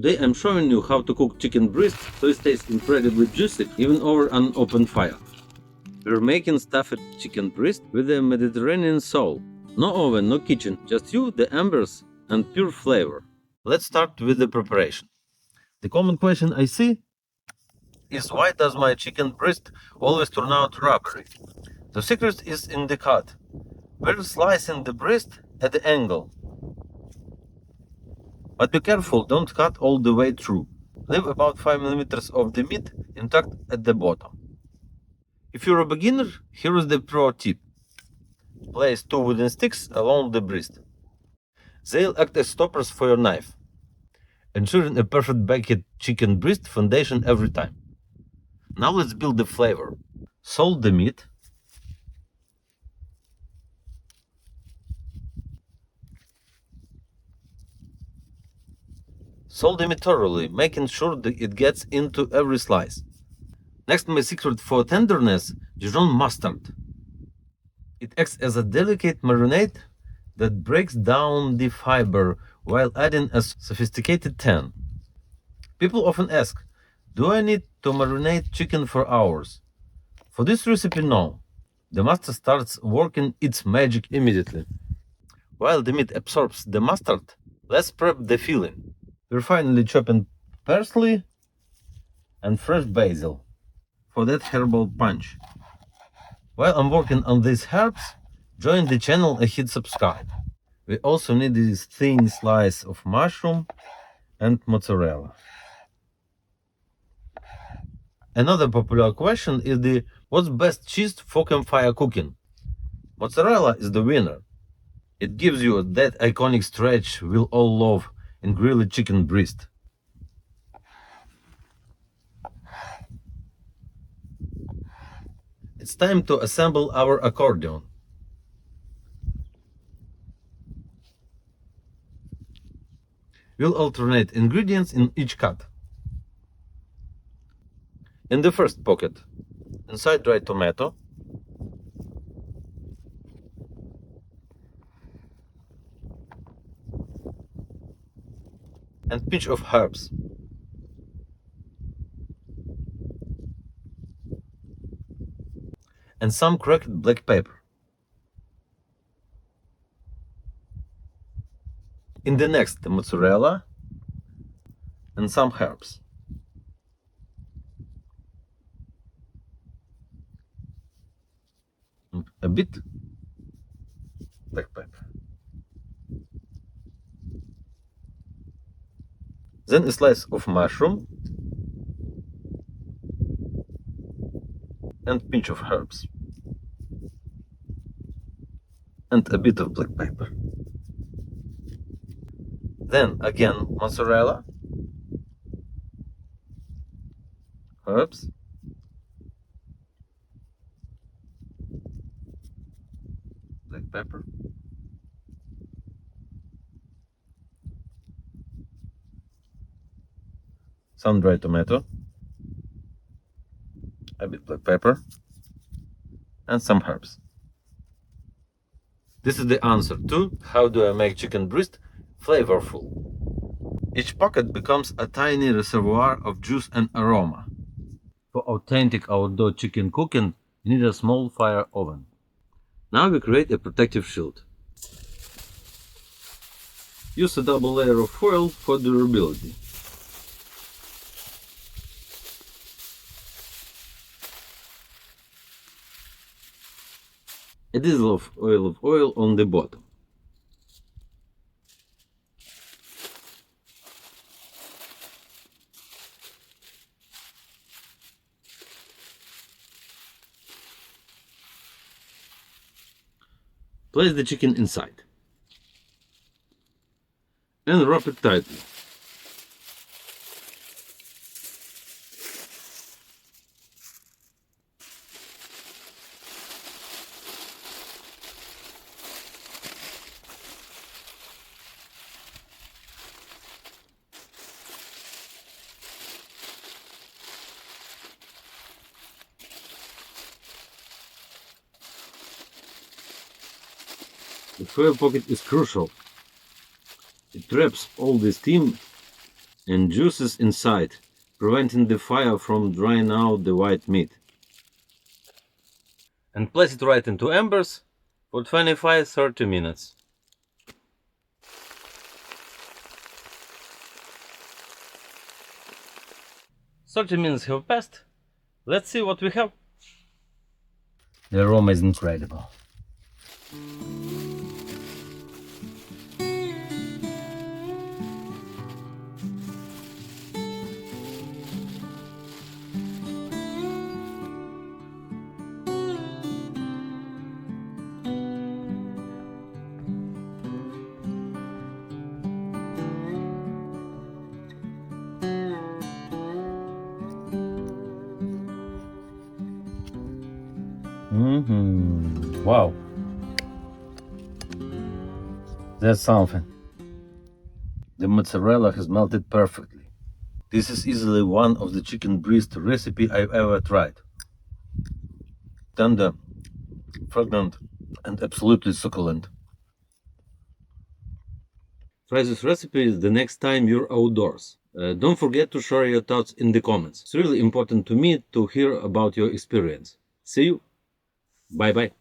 Today I'm showing you how to cook chicken breast so it stays incredibly juicy even over an open fire. We're making stuffed chicken breast with a Mediterranean soul. No oven, no kitchen, just you, the embers, and pure flavor. Let's start with the preparation. The common question I see is, why does my chicken breast always turn out rubbery? The secret is in the cut. We're slicing the breast at the angle. But be careful, don't cut all the way through. Leave about 5 mm of the meat intact at the bottom. If you're a beginner, here is the pro tip. Place 2 wooden sticks along the breast. They'll act as stoppers for your knife, ensuring a perfect baked chicken breast foundation every time. Now let's build the flavor. Salt the meat. Salt the meat thoroughly, making sure that it gets into every slice. Next, my secret for tenderness, Dijon mustard. It acts as a delicate marinade that breaks down the fiber while adding a sophisticated tang. People often ask, do I need to marinate chicken for hours? For this recipe, no. The mustard starts working its magic immediately. While the meat absorbs the mustard, let's prep the filling. We're finally chopping parsley and fresh basil for that herbal punch. While I'm working on these herbs, join the channel and hit subscribe. We also need this thin slice of mushroom and mozzarella. Another popular question is what's best cheese for campfire cooking? Mozzarella is the winner. It gives you that iconic stretch we'll all love in grilled chicken breast. It's time to assemble our accordion. We'll alternate ingredients in each cut. In the first pocket, inside dried tomato, and pinch of herbs. And some cracked black pepper. In the next, the mozzarella and some herbs. And a bit black pepper. Then a slice of mushroom and pinch of herbs. And a bit of black pepper. Then again mozzarella, herbs, black pepper, some dried tomato, a bit black pepper, and some herbs. This is the answer to how do I make chicken breast flavorful. Each pocket becomes a tiny reservoir of juice and aroma. For authentic outdoor chicken cooking, you need a small fire oven. Now we create a protective shield. Use a double layer of foil for durability. A drizzle of oil on the bottom. Place the chicken inside and wrap it tightly. The foil pocket is crucial. It traps all the steam and juices inside, preventing the fire from drying out the white meat. And place it right into embers for 25-30 minutes. "30 minutes have passed. Let's see what we have." The aroma is incredible. Wow. That's something. The mozzarella has melted perfectly. This is easily one of the chicken breast recipe I've ever tried. Tender, fragrant, and absolutely succulent. Try this recipe the next time you're outdoors. Don't forget to share your thoughts in the comments. It's really important to me to hear about your experience. See you. Bye bye.